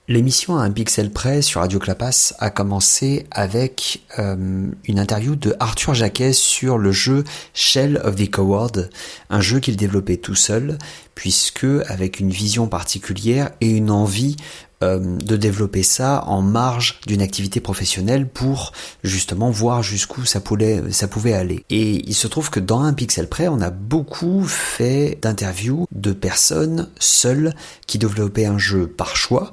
L'émission à un pixel près sur Radio Clapas a commencé avec une interview de Arthur Jacquet sur le jeu Shell of the Coward, un jeu qu'il développait tout seul, puisque avec une vision particulière et une envie de développer ça en marge d'une activité professionnelle pour justement voir jusqu'où ça pouvait aller. Et il se trouve que dans un pixel près, on a beaucoup fait d'interviews de personnes seules qui développaient un jeu par choix,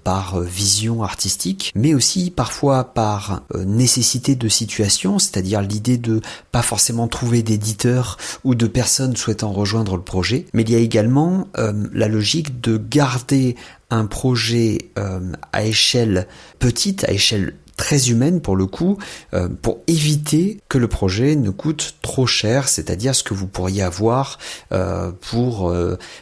par vision artistique, mais aussi parfois par nécessité de situation, c'est-à-dire l'idée de pas forcément trouver d'éditeurs ou de personnes souhaitant rejoindre le projet, mais il y a également la logique de garder un projet à échelle petite, à échelle très humaine pour le coup, pour éviter que le projet ne coûte trop cher, c'est-à-dire ce que vous pourriez avoir pour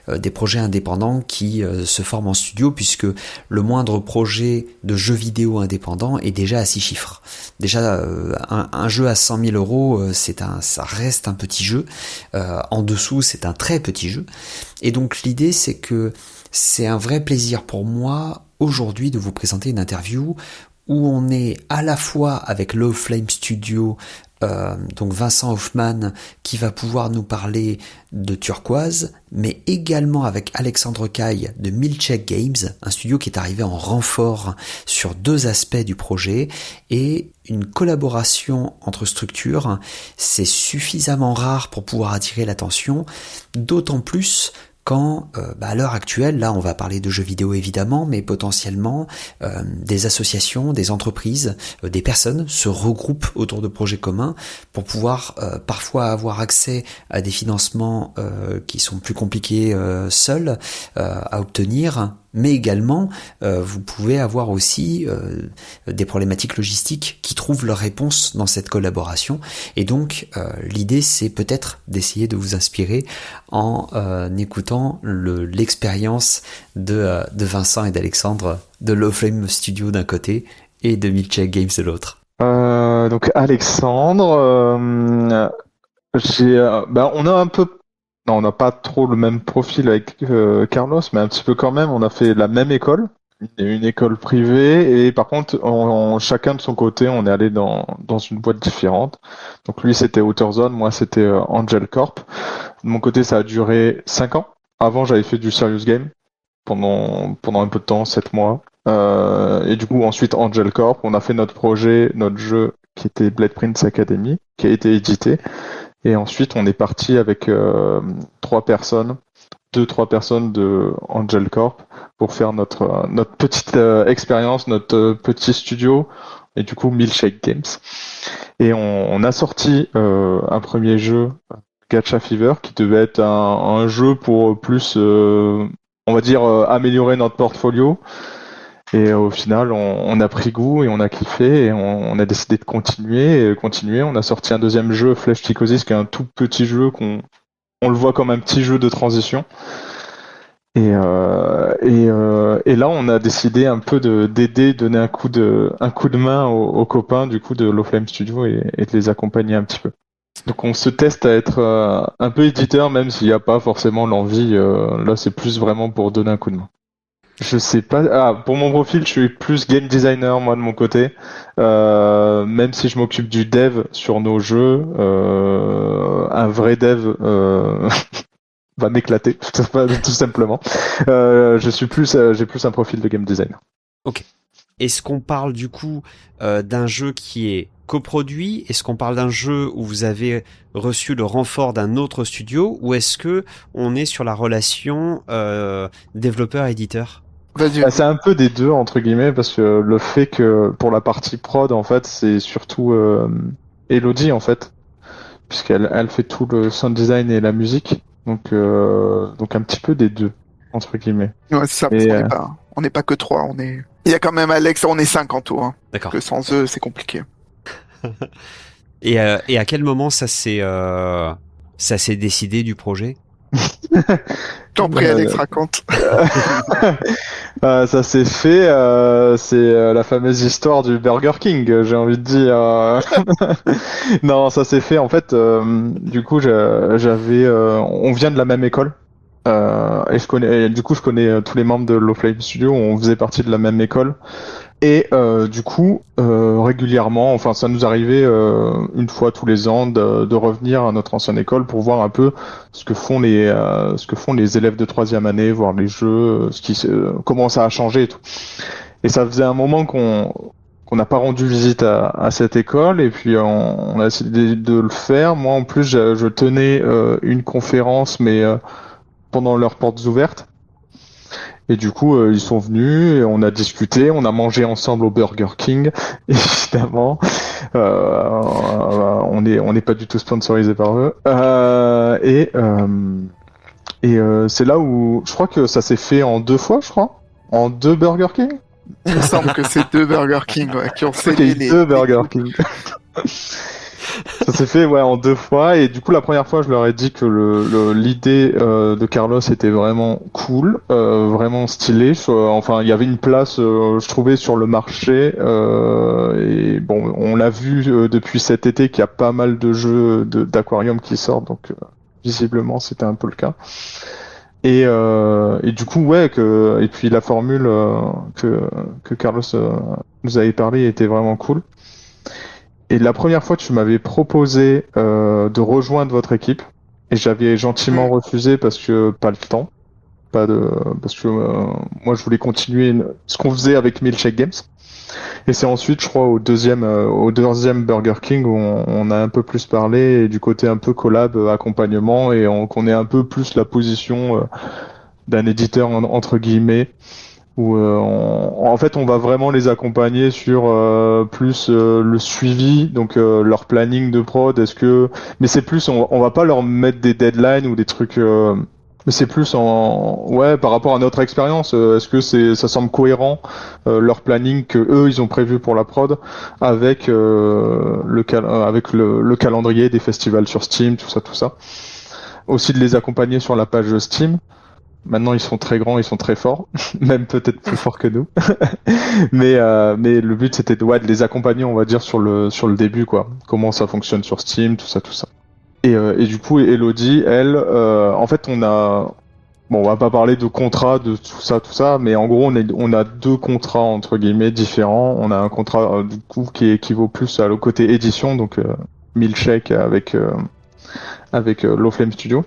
des projets indépendants qui se forment en studio, puisque le moindre projet de jeu vidéo indépendant est déjà à 6 chiffres. Déjà, un jeu à 100 000 euros, ça reste un petit jeu. En dessous, c'est un très petit jeu. Et donc l'idée, c'est que c'est un vrai plaisir pour moi aujourd'hui de vous présenter une interview où on est à la fois avec Low Flame Studio, donc Vincent Hoffman qui va pouvoir nous parler de Turquoise, mais également avec Alexandre Caille de Milkshake Games, un studio qui est arrivé en renfort sur 2 aspects du projet, et une collaboration entre structures, c'est suffisamment rare pour pouvoir attirer l'attention, d'autant plus quand, à l'heure actuelle, là on va parler de jeux vidéo évidemment, mais potentiellement des associations, des entreprises, des personnes se regroupent autour de projets communs pour pouvoir parfois avoir accès à des financements qui sont plus compliqués seuls à obtenir, mais également vous pouvez avoir aussi des problématiques logistiques qui trouvent leur réponse dans cette collaboration, et donc l'idée c'est peut-être d'essayer de vous inspirer en écoutant l'expérience de Vincent et d'Alexandre de Low Flame Studio d'un côté et de Milkshake Games de l'autre. Donc Alexandre, on a un peu. Non, on n'a pas trop le même profil avec Carlos, mais un petit peu quand même. On a fait la même école, une école privée, et par contre, chacun de son côté, on est allé dans une boîte différente. Donc lui, c'était AuthorZone, moi, c'était Angel Corp. De mon côté, ça a duré 5 ans. Avant, j'avais fait du serious game pendant un peu de temps, 7 mois. Et du coup, ensuite, Angel Corp, on a fait notre projet, notre jeu qui était Blade Prince Academy, qui a été édité. Et ensuite, on est parti avec 3 personnes de Angel Corp pour faire notre petite expérience, notre petit studio, et du coup Milkshake Games. Et on a sorti un premier jeu, Gacha Fever, qui devait être un jeu pour plus, on va dire, améliorer notre portfolio. Et au final, on a pris goût et on a kiffé, et on a décidé de continuer. On a sorti un deuxième jeu, Flesh Psychosis, qui est un tout petit jeu on le voit comme un petit jeu de transition. Et là, on a décidé un peu d'aider, donner un coup de main aux copains du coup de Low Flame Studio, et de les accompagner un petit peu. Donc on se teste à être un peu éditeur, même s'il n'y a pas forcément l'envie. Là, c'est plus vraiment pour donner un coup de main. Je sais pas. Pour mon profil, je suis plus game designer, moi, de mon côté. Même si je m'occupe du dev sur nos jeux, un vrai dev va m'éclater, tout simplement. J'ai plus un profil de game designer. Ok. Est-ce qu'on parle du coup d'un jeu qui est coproduit? Est-ce qu'on parle d'un jeu où vous avez reçu le renfort d'un autre studio, ou est-ce que on est sur la relation développeur-éditeur? C'est un peu des deux, entre guillemets, parce que le fait que pour la partie prod, en fait, c'est surtout Elodie, en fait, puisqu'elle fait tout le sound design et la musique, donc un petit peu des deux, entre guillemets. Ouais, c'est ça, parce on n'est pas que 3, il y a quand même Alex, on est 5 en tout, hein. D'accord. Que sans eux, c'est compliqué. Et à quel moment ça s'est décidé du projet? T'en prie, Alex, raconte. Ça s'est fait, c'est la fameuse histoire du Burger King, j'ai envie de dire. Non, ça s'est fait en fait. Du coup, on vient de la même école. Et je connais tous les membres de Low Flame Studio. On faisait partie de la même école. Et du coup, régulièrement, enfin, ça nous arrivait une fois tous les ans de revenir à notre ancienne école pour voir un peu ce que font les élèves de troisième année, voir les jeux, comment ça a changé et tout. Et ça faisait un moment qu'on n'a pas rendu visite à cette école et puis on a essayé de le faire. Moi, en plus, je tenais une conférence, mais pendant leurs portes ouvertes. Et du coup, ils sont venus, et on a discuté, on a mangé ensemble au Burger King, évidemment. On n'est pas du tout sponsorisé par eux. C'est là où je crois que ça s'est fait en 2 fois, je crois, en 2 Burger King. Il me semble que c'est 2 Burger King qui ont scellé les 2 Burger King. Ça s'est fait en 2 fois et du coup la première fois je leur ai dit que l'idée de Carlos était vraiment cool, vraiment stylé. Enfin il y avait une place je trouvais sur le marché et bon on l'a vu depuis cet été qu'il y a pas mal de jeux d'aquarium qui sortent donc visiblement c'était un peu le cas. Et du coup et puis la formule que Carlos nous avait parlé était vraiment cool. Et la première fois, tu m'avais proposé de rejoindre votre équipe, et j'avais gentiment refusé parce que pas le temps, parce que moi je voulais continuer ce qu'on faisait avec Milkshake Games. Et c'est ensuite, je crois, au deuxième Burger King où on a un peu plus parlé et du côté un peu collab, accompagnement, et qu'on ait un peu plus la position d'un éditeur entre guillemets. Où en fait on va vraiment les accompagner sur plus le suivi, donc leur planning de prod. Mais c'est plus on va pas leur mettre des deadlines ou des trucs, mais c'est plus par rapport à notre expérience. Est-ce que ça semble cohérent leur planning que eux ils ont prévu pour la prod avec avec le calendrier des festivals sur Steam, tout ça. Aussi de les accompagner sur la page Steam. Maintenant, ils sont très grands, ils sont très forts, même peut-être plus forts que nous. mais le but, c'était de les accompagner, on va dire, sur le début, quoi. Comment ça fonctionne sur Steam, tout ça. Et du coup, Elodie, elle, en fait, on va pas parler de contrat, de tout ça, mais en gros, on a 2 contrats, entre guillemets, différents. On a un contrat, du coup, qui équivaut plus à le côté édition, donc Milkshake avec Low Flame Studio,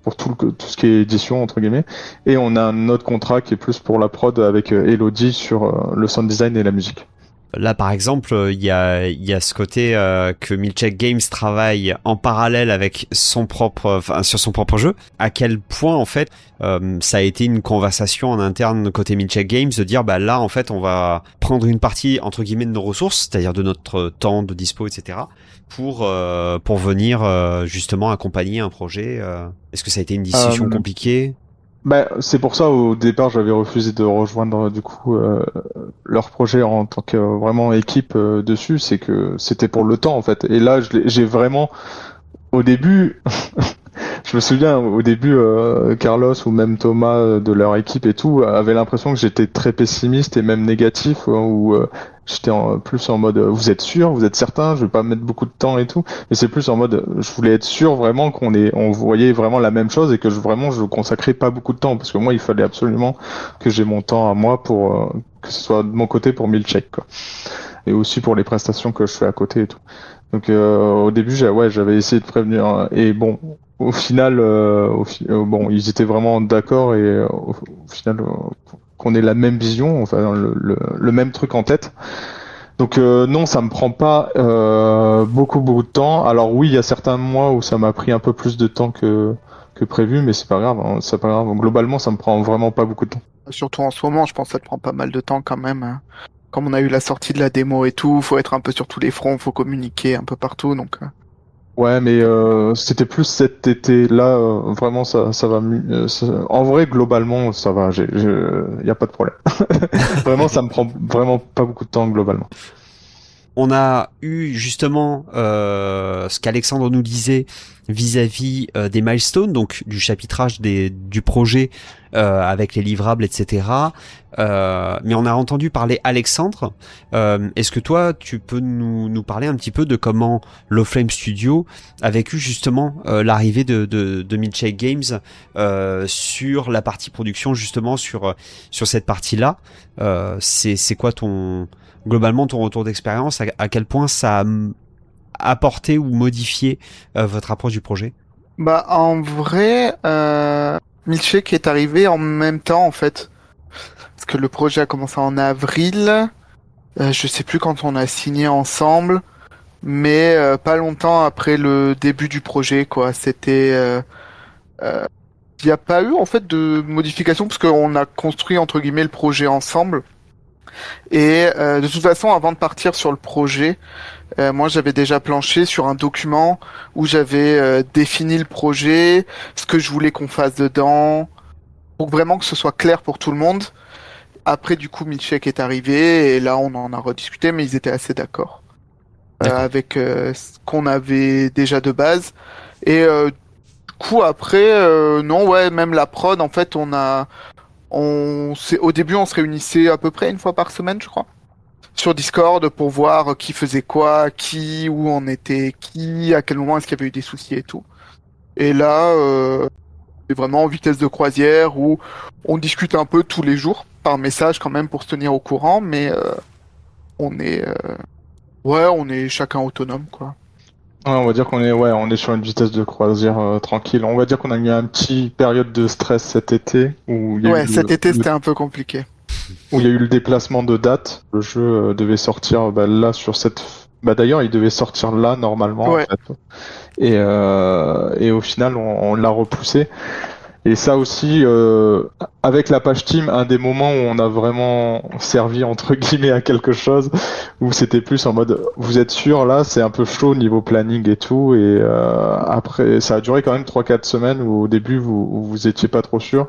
pour tout ce qui est édition entre guillemets, et on a un autre contrat qui est plus pour la prod avec Elodie sur le sound design et la musique. Là, par exemple, il y a ce côté que Milkshake Games travaille en parallèle avec sur son propre jeu. À quel point, en fait, ça a été une conversation en interne côté Milkshake Games de dire, bah là, en fait, on va prendre une partie entre guillemets de nos ressources, c'est-à-dire de notre temps de dispo, etc., pour venir justement accompagner un projet. Est-ce que ça a été une discussion compliquée? C'est pour ça au départ j'avais refusé de rejoindre du coup leur projet en tant que vraiment équipe dessus, c'est que c'était pour le temps en fait. Et là j'ai vraiment au début je me souviens au début Carlos ou même Thomas de leur équipe et tout avaient l'impression que j'étais très pessimiste et même négatif, ou j'étais plus en mode vous êtes sûr, vous êtes certain, je vais pas mettre beaucoup de temps et tout, mais c'est plus en mode je voulais être sûr vraiment on voyait vraiment la même chose et que je consacrais pas beaucoup de temps, parce que moi il fallait absolument que j'ai mon temps à moi pour que ce soit de mon côté pour Milkshake, quoi, et aussi pour les prestations que je fais à côté et tout. Donc au début j'avais essayé de prévenir, et bon au final ils étaient vraiment d'accord, et au final qu'on ait la même vision, enfin le même truc en tête. Donc non, ça me prend pas beaucoup de temps. Alors oui, il y a certains mois où ça m'a pris un peu plus de temps que prévu, mais c'est pas grave, hein, c'est pas grave. Globalement, ça me prend vraiment pas beaucoup de temps. Surtout en ce moment, je pense que ça te prend pas mal de temps quand même, hein. Comme on a eu la sortie de la démo et tout, faut être un peu sur tous les fronts, faut communiquer un peu partout, donc. Ouais, mais c'était plus cet été. Là, vraiment, ça va mieux. En vrai, globalement, ça va. Y a pas de problème. Vraiment, ça me prend vraiment pas beaucoup de temps globalement. on a eu justement ce qu'Alexandre nous disait vis-à-vis des milestones, donc du chapitrage du projet avec les livrables, etc. Mais on a entendu parler Alexandre. Est-ce que toi, tu peux nous parler un petit peu de comment Lowflame Studio a vécu justement l'arrivée de Milkshake Games sur la partie production, justement sur cette partie-là. C'est quoi globalement ton retour d'expérience, à quel point ça a apporté ou modifié votre approche du projet? Bah, en vrai, Milkshake est arrivé en même temps, en fait. Parce que le projet a commencé en avril. Je sais plus quand on a signé ensemble. Mais pas longtemps après le début du projet, quoi. C'était... il n'y a pas eu, en fait, de modification, parce qu'on a construit, entre guillemets, le projet ensemble. Et de toute façon, avant de partir sur le projet, moi j'avais déjà planché sur un document où j'avais défini le projet, ce que je voulais qu'on fasse dedans, pour vraiment que ce soit clair pour tout le monde. Après, du coup, Milkshake est arrivé et là on en a rediscuté, mais ils étaient assez d'accord avec ce qu'on avait déjà de base. Et du coup, après, non, ouais, même la prod, en fait, au début, on se réunissait à peu près une fois par semaine, je crois, sur Discord pour voir qui faisait quoi, où on était, à quel moment est-ce qu'il y avait eu des soucis et tout. Et là, c'est vraiment en vitesse de croisière où on discute un peu tous les jours par message quand même pour se tenir au courant, mais on est chacun autonome, quoi. Ouais, on va dire on est sur une vitesse de croisière tranquille. On va dire qu'on a eu une petite période de stress cet été où cet été c'était un peu compliqué. Où il y a eu le déplacement de date. Le jeu devait sortir là sur cette. D'ailleurs, il devait sortir là normalement. Ouais. En fait. Et au final, on l'a repoussé. Et ça aussi, avec la page Team, un des moments où on a vraiment servi entre guillemets à quelque chose, où c'était plus en mode, vous êtes sûr là, c'est un peu chaud niveau planning et tout. Et après, ça a duré quand même 3-4 semaines où au début vous étiez pas trop sûr.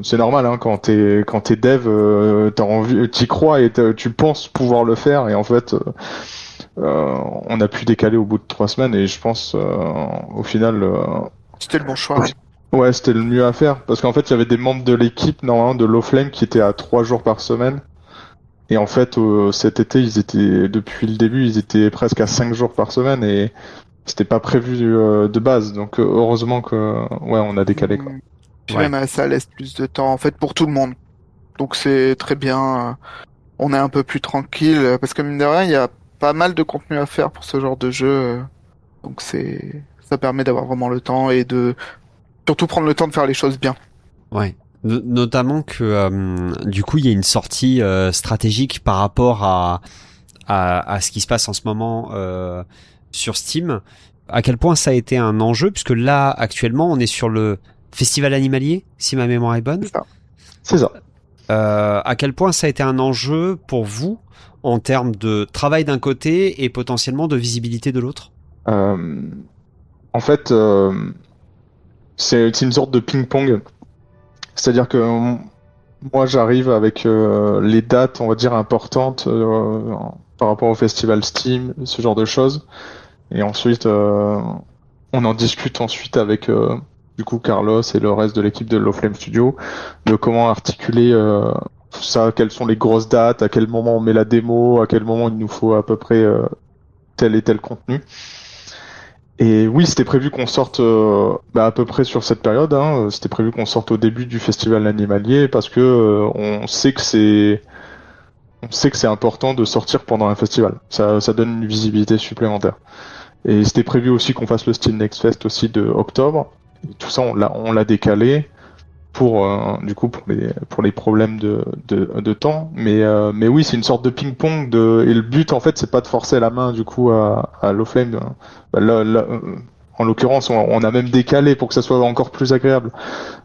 C'est normal, hein, quand t'es dev, t'as envie, t'y crois et tu penses pouvoir le faire, et en fait, on a pu décaler au bout de 3 semaines, et je pense, au final, c'était le bon choix. Ouais, c'était le mieux à faire, parce qu'en fait, il y avait des membres de l'équipe, normalement, de Lowflame, qui étaient à 3 jours par semaine, et en fait, cet été, depuis le début, ils étaient presque à 5 jours par semaine, et c'était pas prévu de base, donc heureusement que, on a décalé, quoi. Puis même ça laisse plus de temps en fait pour tout le monde. Donc c'est très bien. On est un peu plus tranquille parce que mine de rien, il y a pas mal de contenu à faire pour ce genre de jeu. Donc ça permet d'avoir vraiment le temps et de surtout prendre le temps de faire les choses bien. Ouais. Notamment que du coup il y a une sortie stratégique par rapport à ce qui se passe en ce moment sur Steam. À quel point ça a été un enjeu, puisque là actuellement on est sur le Festival animalier, si ma mémoire est bonne. C'est ça. À quel point ça a été un enjeu pour vous en termes de travail d'un côté et potentiellement de visibilité de l'autre? En fait, c'est une sorte de ping-pong. C'est-à-dire que moi, j'arrive avec les dates, on va dire, importantes par rapport au festival Steam, ce genre de choses. Et ensuite, on en discute ensuite avec du coup Carlos et le reste de l'équipe de Lowflame Studio de comment articuler ça, quelles sont les grosses dates, à quel moment on met la démo, à quel moment il nous faut à peu près tel et tel contenu. Et oui, c'était prévu qu'on sorte à peu près sur cette période. Hein. C'était prévu qu'on sorte au début du festival animalier parce que on sait que c'est important de sortir pendant un festival. Ça donne une visibilité supplémentaire. Et c'était prévu aussi qu'on fasse le Steam Next Fest aussi de octobre. Et tout ça, on l'a décalé pour du coup pour les problèmes de temps. Mais oui, c'est une sorte de ping-pong et le but en fait, c'est pas de forcer la main du coup à Lowflame. Là, en l'occurrence, on a même décalé pour que ça soit encore plus agréable.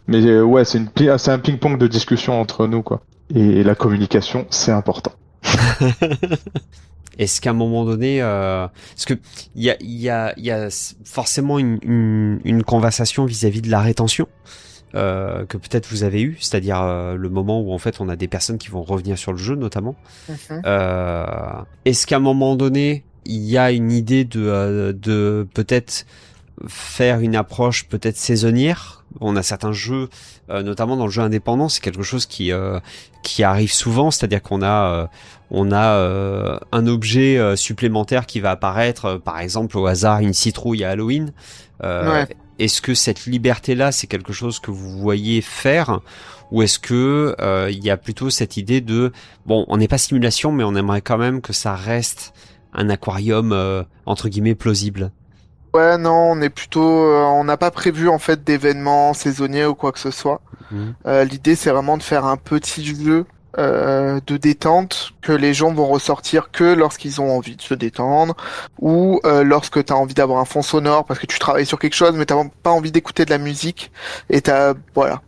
Mais ouais, c'est un ping-pong de discussion entre nous, quoi. Et la communication, c'est important. Est-ce qu'à un moment donné, parce que il y a forcément une conversation vis-à-vis de la rétention que peut-être vous avez eu, c'est-à-dire le moment où en fait on a des personnes qui vont revenir sur le jeu notamment. Est-ce qu'à un moment donné il y a une idée de peut-être faire une approche peut-être saisonnière? On a certains jeux, notamment dans le jeu indépendant, c'est quelque chose qui arrive souvent, c'est-à-dire qu'on a un objet supplémentaire qui va apparaître, par exemple au hasard une citrouille à Halloween. Ouais. Est-ce que cette liberté-là, c'est quelque chose que vous voyez faire, ou est-ce que il y a plutôt cette idée de bon, on n'est pas simulation, mais on aimerait quand même que ça reste un aquarium entre guillemets plausible? Ouais, non, on est plutôt, on n'a pas prévu en fait d'événements saisonniers ou quoi que ce soit. L'idée, c'est vraiment de faire un petit jeu de détente que les gens vont ressortir que lorsqu'ils ont envie de se détendre ou lorsque tu as envie d'avoir un fond sonore parce que tu travailles sur quelque chose mais t'as pas envie d'écouter de la musique et voilà.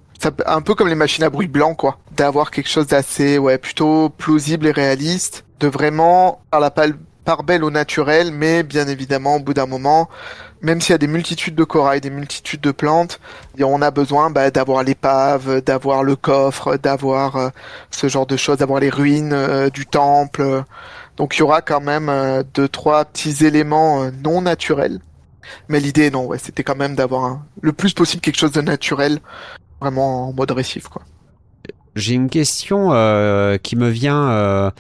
Un peu comme les machines à bruit blanc, quoi. D'avoir quelque chose d'assez, ouais, plutôt plausible et réaliste, de vraiment faire la part belle au naturel, mais bien évidemment, au bout d'un moment, même s'il y a des multitudes de corail, des multitudes de plantes, et on a besoin d'avoir l'épave, d'avoir le coffre, d'avoir ce genre de choses, d'avoir les ruines du temple. Donc il y aura quand même 2-3 petits éléments non naturels. Mais l'idée, non, ouais, c'était quand même d'avoir le plus possible quelque chose de naturel, vraiment en mode récif, quoi. J'ai une question qui me vient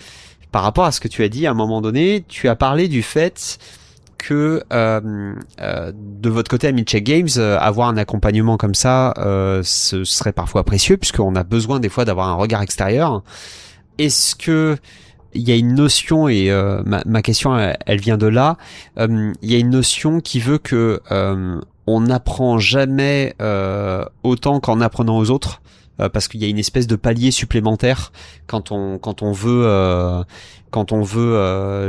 par rapport à ce que tu as dit à un moment donné. Tu as parlé du fait que de votre côté à Milkshake Games, avoir un accompagnement comme ça, ce serait parfois précieux puisqu'on a besoin des fois d'avoir un regard extérieur. Est-ce que il y a une notion, et ma question elle vient de là, il y a une notion qui veut que on n'apprend jamais autant qu'en apprenant aux autres, parce qu'il y a une espèce de palier supplémentaire quand on veut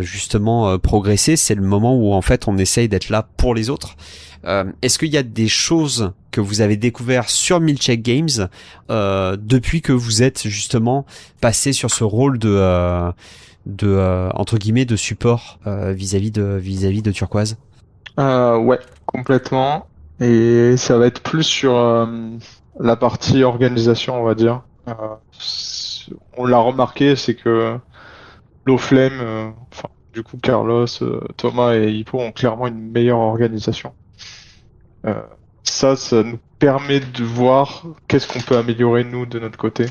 justement progresser. C'est le moment où en fait on essaye d'être là pour les autres. Est-ce qu'il y a des choses que vous avez découvert sur Milkshake Games depuis que vous êtes justement passé sur ce rôle de entre guillemets de support vis-à-vis de Turquoise? Ouais, complètement. Et ça va être plus sur la partie organisation, on va dire. On l'a remarqué, c'est que Loflame, enfin, du coup, Carlos, Thomas et Hippo ont clairement une meilleure organisation. Ça nous permet de voir qu'est-ce qu'on peut améliorer nous de notre côté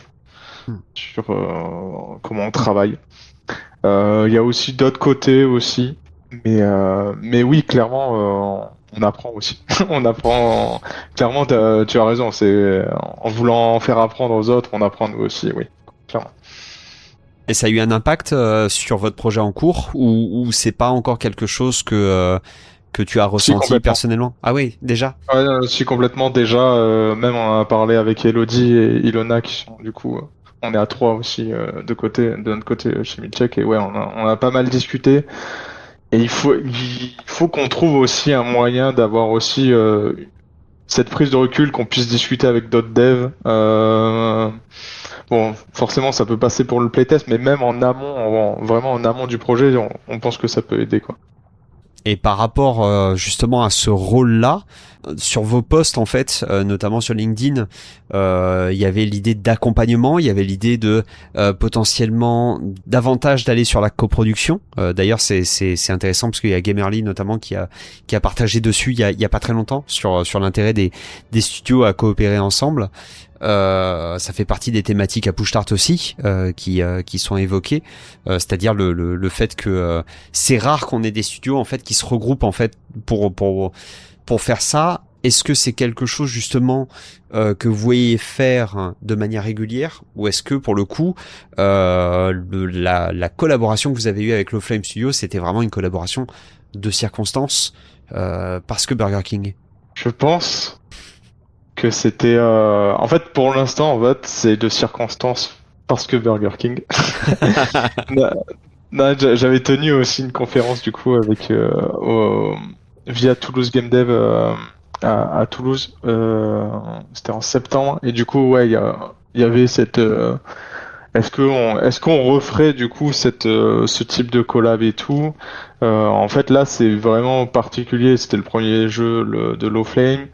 sur comment on travaille. Il y a aussi d'autres côtés aussi, mais oui, clairement, on apprend aussi. On apprend clairement. Tu as raison. C'est en voulant faire apprendre aux autres, on apprend nous aussi. Oui, clairement. Et ça a eu un impact sur votre projet en cours, ou c'est pas encore quelque chose que tu as ressenti personnellement? Ah oui, déjà. Ouais, si complètement déjà. Même on a parlé avec Elodie et Ilona qui sont du coup. On est à 3 aussi de notre côté chez Milkshake, et ouais, on a pas mal discuté. Et il faut qu'on trouve aussi un moyen d'avoir aussi cette prise de recul, qu'on puisse discuter avec d'autres devs. Bon, forcément, ça peut passer pour le playtest, mais même en amont, vraiment en amont du projet, on pense que ça peut aider, quoi. Et par rapport justement à ce rôle-là, sur vos posts en fait, notamment sur LinkedIn, il y avait l'idée d'accompagnement, il y avait l'idée de potentiellement davantage d'aller sur la coproduction. D'ailleurs, c'est intéressant parce qu'il y a Gamerly notamment qui a partagé dessus il y a pas très longtemps sur l'intérêt des studios à coopérer ensemble. Ça fait partie des thématiques à Push Start aussi qui sont évoquées, c'est-à-dire le fait que c'est rare qu'on ait des studios en fait qui se regroupent en fait pour faire ça. Est-ce que c'est quelque chose justement que vous voyez faire de manière régulière, ou est-ce que pour le coup la collaboration que vous avez eue avec Loflame Studio, c'était vraiment une collaboration de circonstances parce que Burger King? Je pense que c'était en fait pour l'instant en fait c'est de circonstances parce que Burger King. Non, j'avais tenu aussi une conférence du coup avec via Toulouse Game Dev à Toulouse, c'était en septembre, et du coup ouais il y avait cette est-ce qu'on referait du coup ce type de collab et tout. En fait là c'est vraiment particulier, c'était le premier jeu de Loflame.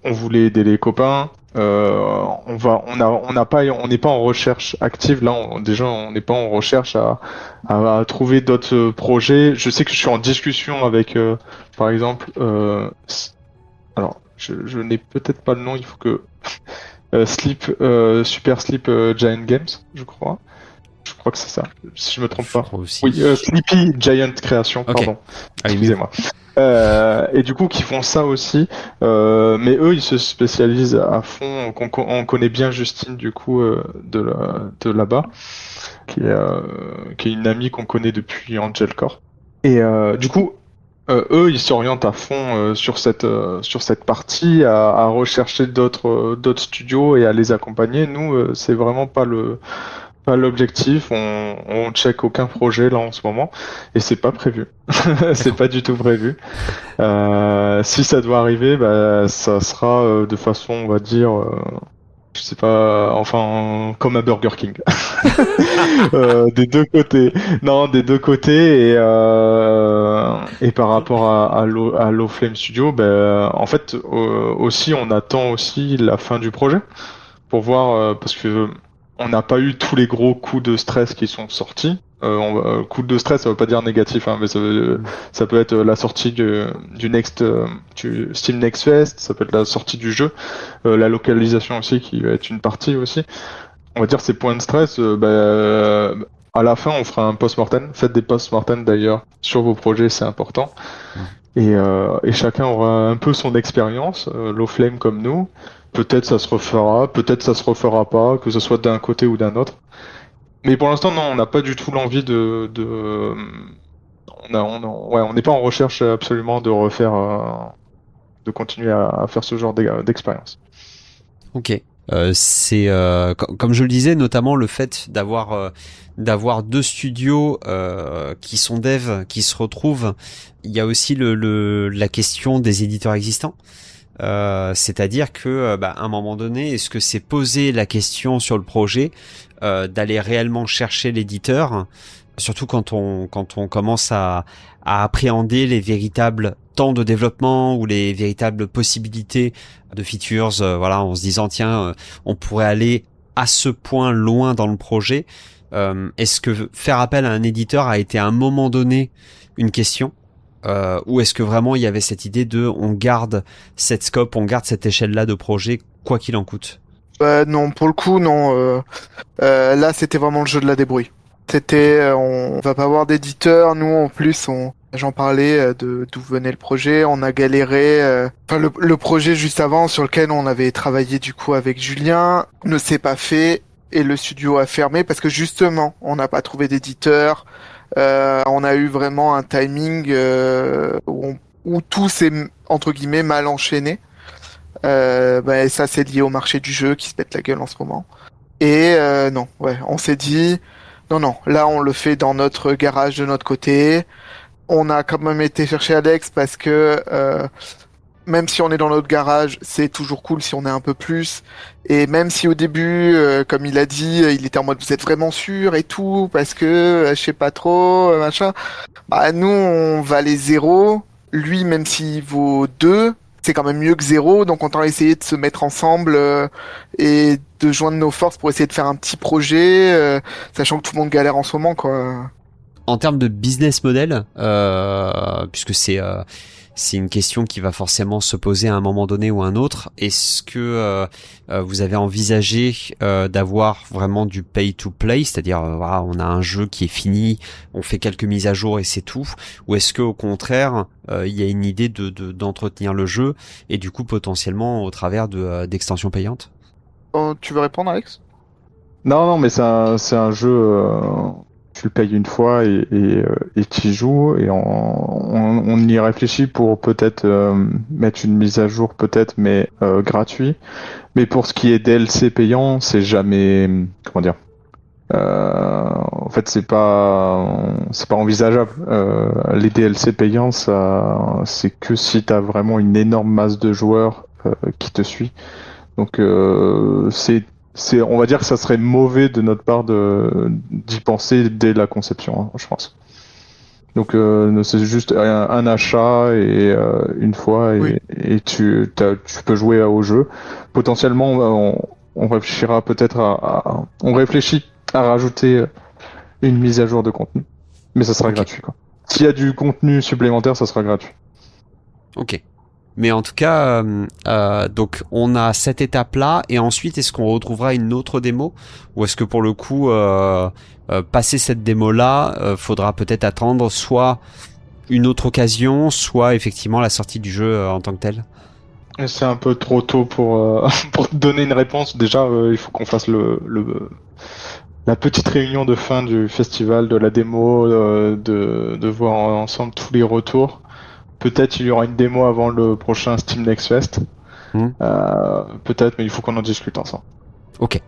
on voulait aider les copains. On n'est pas en recherche active là. Déjà, on n'est pas en recherche à trouver d'autres projets. Je sais que je suis en discussion avec, par exemple, alors je n'ai peut-être pas le nom. Il faut que Super Sleep Giant Games, je crois. Je crois que c'est ça, si je me trompe Je pas. crois aussi. Oui, Sleepy Giant Création, Ok. pardon. Ah, oui, Excusez-moi. Et du coup, qui font ça aussi. Mais eux, ils se spécialisent à fond. On connaît bien Justine, du coup, de là-bas, qui est une amie qu'on connaît depuis Angel Core. Et du coup, eux, ils s'orientent à fond sur cette partie, à rechercher d'autres studios et à les accompagner. Nous, c'est vraiment pas l'objectif. On check aucun projet là en ce moment et c'est pas prévu. C'est pas du tout prévu. Si ça doit arriver, bah ça sera de façon, on va dire, je sais pas, enfin comme à Burger King. Des deux côtés. Non, des deux côtés et par rapport à Low Flame Studio, ben en fait aussi on attend aussi la fin du projet pour voir parce que on n'a pas eu tous les gros coups de stress qui sont sortis. Coup de stress, ça veut pas dire négatif, hein, mais ça peut être la sortie du Steam Next Fest, ça peut être la sortie du jeu, la localisation aussi qui va être une partie aussi. On va dire ces points de stress, à la fin on fera un post-mortem. Faites des post-mortem d'ailleurs sur vos projets, c'est important. Et chacun aura un peu son expérience, Low Flame comme nous. Peut-être ça se refera, peut-être ça se refera pas, que ce soit d'un côté ou d'un autre. Mais pour l'instant, non, on n'a pas du tout l'envie on n'est pas en recherche absolument de refaire, de continuer à faire ce genre d'expérience. Ok. C'est comme je le disais, notamment le fait d'avoir deux studios qui sont devs, qui se retrouvent. Il y a aussi la question des éditeurs existants. C'est-à-dire que à un moment donné, est-ce que c'est poser la question sur le projet d'aller réellement chercher l'éditeur, surtout quand on commence à appréhender les véritables temps de développement ou les véritables possibilités de features, voilà, en se disant tiens, on pourrait aller à ce point loin dans le projet. Est-ce que faire appel à un éditeur a été à un moment donné une question? Ou est-ce que vraiment il y avait cette idée de on garde cette scope, on garde cette échelle-là de projet, quoi qu'il en coûte? Non, pour le coup, non. Là, c'était vraiment le jeu de la débrouille. C'était, on va pas avoir d'éditeur. Nous, en plus, j'en parlais de d'où venait le projet. On a galéré. Enfin, le projet juste avant sur lequel on avait travaillé du coup avec Julien ne s'est pas fait et le studio a fermé parce que justement, on n'a pas trouvé d'éditeur. On a eu vraiment un timing où tout s'est entre guillemets mal enchaîné. Et ça c'est lié au marché du jeu qui se pète la gueule en ce moment. Et non, ouais, on s'est dit non, là on le fait dans notre garage de notre côté. On a quand même été chercher Alex parce que même si on est dans notre garage, c'est toujours cool si on est un peu plus. Et même si au début, comme il a dit, il était en mode vous êtes vraiment sûr et tout, parce que je sais pas trop, machin. Bah nous, on valait 0. Lui, même s'il vaut 2, c'est quand même mieux que 0. Donc on tente essayer de se mettre ensemble et de joindre nos forces pour essayer de faire un petit projet, sachant que tout le monde galère en ce moment, quoi. En termes de business model, puisque c'est une question qui va forcément se poser à un moment donné ou à un autre. Est-ce que vous avez envisagé d'avoir vraiment du pay to play, c'est-à-dire voilà, on a un jeu qui est fini, on fait quelques mises à jour et c'est tout, ou est-ce que au contraire il y a une idée d'entretenir le jeu et du coup potentiellement au travers d'extensions payantes? Tu veux répondre, Alex? Non, mais c'est un jeu. Tu le payes une fois et tu y joues et on y réfléchit pour peut-être mettre une mise à jour peut-être mais gratuit. Mais pour ce qui est DLC payant, c'est jamais comment dire. En fait, c'est pas envisageable. Les DLC payants, ça c'est que si t'as vraiment une énorme masse de joueurs qui te suit. Donc on va dire que ça serait mauvais de notre part d'y penser dès la conception, hein, je pense. Donc c'est juste un achat et une fois Oui. et tu peux jouer au jeu. Potentiellement on réfléchira peut-être on réfléchit à rajouter une mise à jour de contenu, mais ça sera Ok. gratuit quoi. S'il y a du contenu supplémentaire, ça sera gratuit. Ok. Mais en tout cas, donc on a cette étape-là, et ensuite, est-ce qu'on retrouvera une autre démo, ou est-ce que pour le coup, passer cette démo-là, faudra peut-être attendre soit une autre occasion, soit effectivement la sortie du jeu en tant que tel? Et c'est un peu trop tôt pour pour te donner une réponse. Déjà, il faut qu'on fasse la petite réunion de fin du festival, de la démo, de voir ensemble tous les retours. Peut-être il y aura une démo avant le prochain Steam Next Fest. Hmm. Peut-être, mais il faut qu'on en discute ensemble. Ok.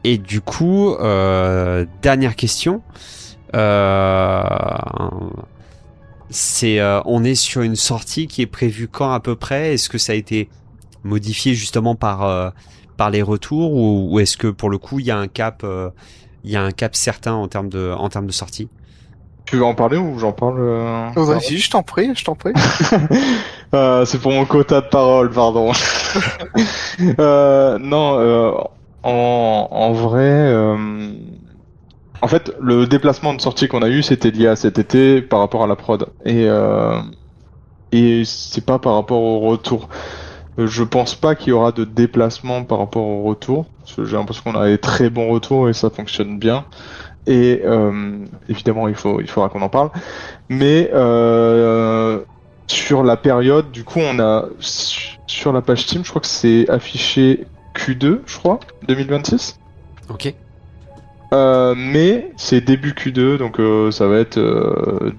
Et du coup, dernière question. On est sur une sortie qui est prévue quand à peu près? Est-ce que ça a été modifié justement par les retours, ou est-ce que pour le coup il y a un cap certain en termes de sortie? Tu veux en parler ou j'en parle Vas-y, je t'en prie. C'est pour mon quota de parole, pardon. Non, en vrai, en fait, le déplacement de sortie qu'on a eu, c'était lié à cet été par rapport à la prod. Et c'est pas par rapport au retour. Je pense pas qu'il y aura de déplacement par rapport au retour. Parce que j'ai l'impression qu'on a des très bons retours et ça fonctionne bien. Et évidemment, il faudra qu'on en parle. Mais sur la période, du coup, on a sur la page Steam, je crois que c'est affiché Q2, je crois, 2026. Ok. Mais c'est début Q2, donc ça va être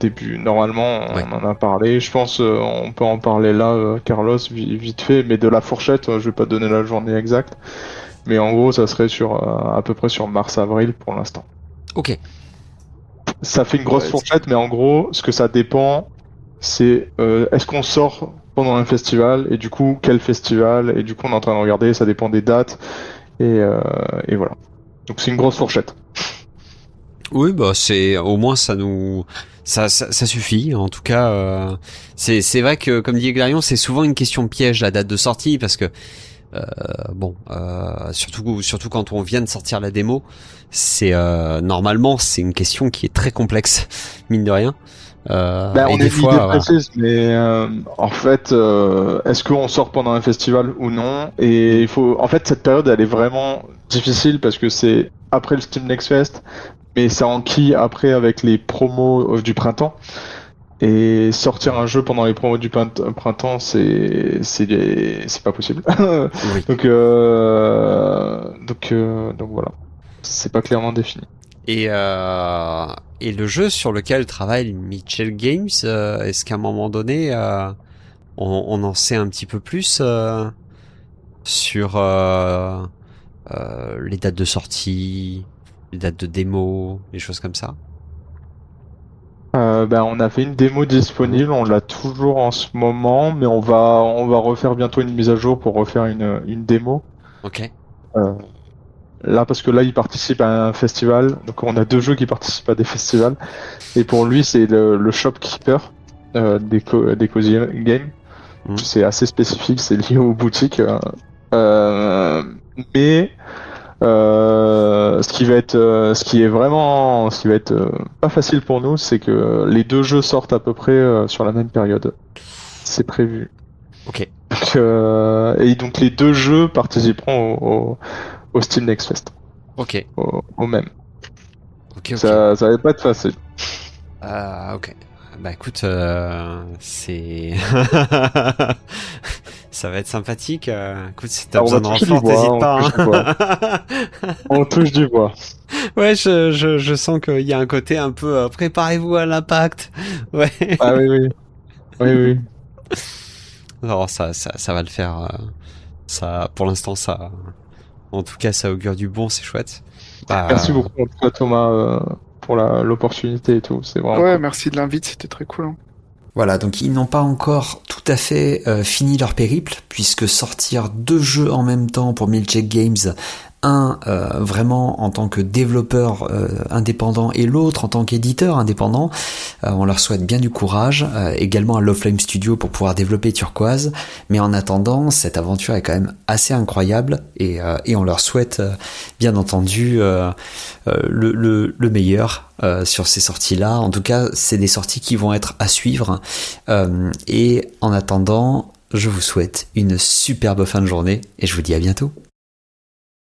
début. Normalement, on Ouais. en a parlé. Je pense on peut en parler là, Carlos, vite fait. Mais de la fourchette, je vais pas donner la journée exacte. Mais en gros, ça serait sur à peu près sur mars-avril pour l'instant. Ok. Ça fait une grosse Ouais, fourchette, mais en gros, ce que ça dépend, c'est est-ce qu'on sort pendant un festival et du coup quel festival et du coup on est en train de regarder, ça dépend des dates et voilà. Donc c'est une grosse fourchette. Oui, bah c'est au moins ça suffit. En tout cas, c'est vrai que comme dit Eglarion, c'est souvent une question piège la date de sortie, parce que surtout quand on vient de sortir la démo, c'est normalement c'est une question qui est très complexe, mine de rien. Ben, Et on a des une fois, idée voilà. précise, mais en fait, est-ce qu'on sort pendant un festival ou non? Et il faut, en fait, cette période, elle est vraiment difficile parce que c'est après le Steam Next Fest, mais ça enquille après avec les promos du printemps. Et sortir un jeu pendant les promos du printemps, c'est pas possible. Oui. Donc voilà, c'est pas clairement défini. Et le jeu sur lequel travaille Mitchell Games, est-ce qu'à un moment donné, on en sait un petit peu plus sur les dates de sortie, les dates de démo, les choses comme ça? Ben, on a fait une démo disponible, on l'a toujours en ce moment, mais on va refaire bientôt une mise à jour pour refaire une démo. Ok. Euh, Là, parce que là, il participe à un festival, donc on a deux jeux qui participent à des festivals, et pour lui, c'est le Shopkeeper des Cozy Games. Mhm. C'est assez spécifique, c'est lié aux boutiques. Mais ce qui va être pas facile pour nous, c'est que les deux jeux sortent à peu près sur la même période. C'est prévu. Ok. Et donc les deux jeux participeront au Steam Next Fest, Ok. au même. Ok. Ça va pas être facile. Ok. Bah écoute, c'est ça va être sympathique. Écoute, si t'as Alors, on besoin va de toucher du renfort, bois, t'hésites on pas. touche du bois. On touche du bois. Ouais, je sens qu'il y a un côté un peu préparez-vous à l'impact. Ouais. Ah oui, oui. Oui, oui. Non, ça va le faire. Ça, pour l'instant, ça. En tout cas, ça augure du bon, c'est chouette. Merci Bah, beaucoup en tout cas, Thomas, pour l'opportunité et tout. C'est vraiment Ouais, cool. merci de l'invite, c'était très cool. Hein. Voilà, donc ils n'ont pas encore tout à fait fini leur périple, puisque sortir deux jeux en même temps pour Milkshake Games vraiment en tant que développeur indépendant et l'autre en tant qu'éditeur indépendant. On leur souhaite bien du courage, également à Love Flame Studio pour pouvoir développer Turquoise, mais en attendant, cette aventure est quand même assez incroyable et on leur souhaite bien entendu le meilleur sur ces sorties-là. En tout cas, c'est des sorties qui vont être à suivre et en attendant, je vous souhaite une superbe fin de journée et je vous dis à bientôt.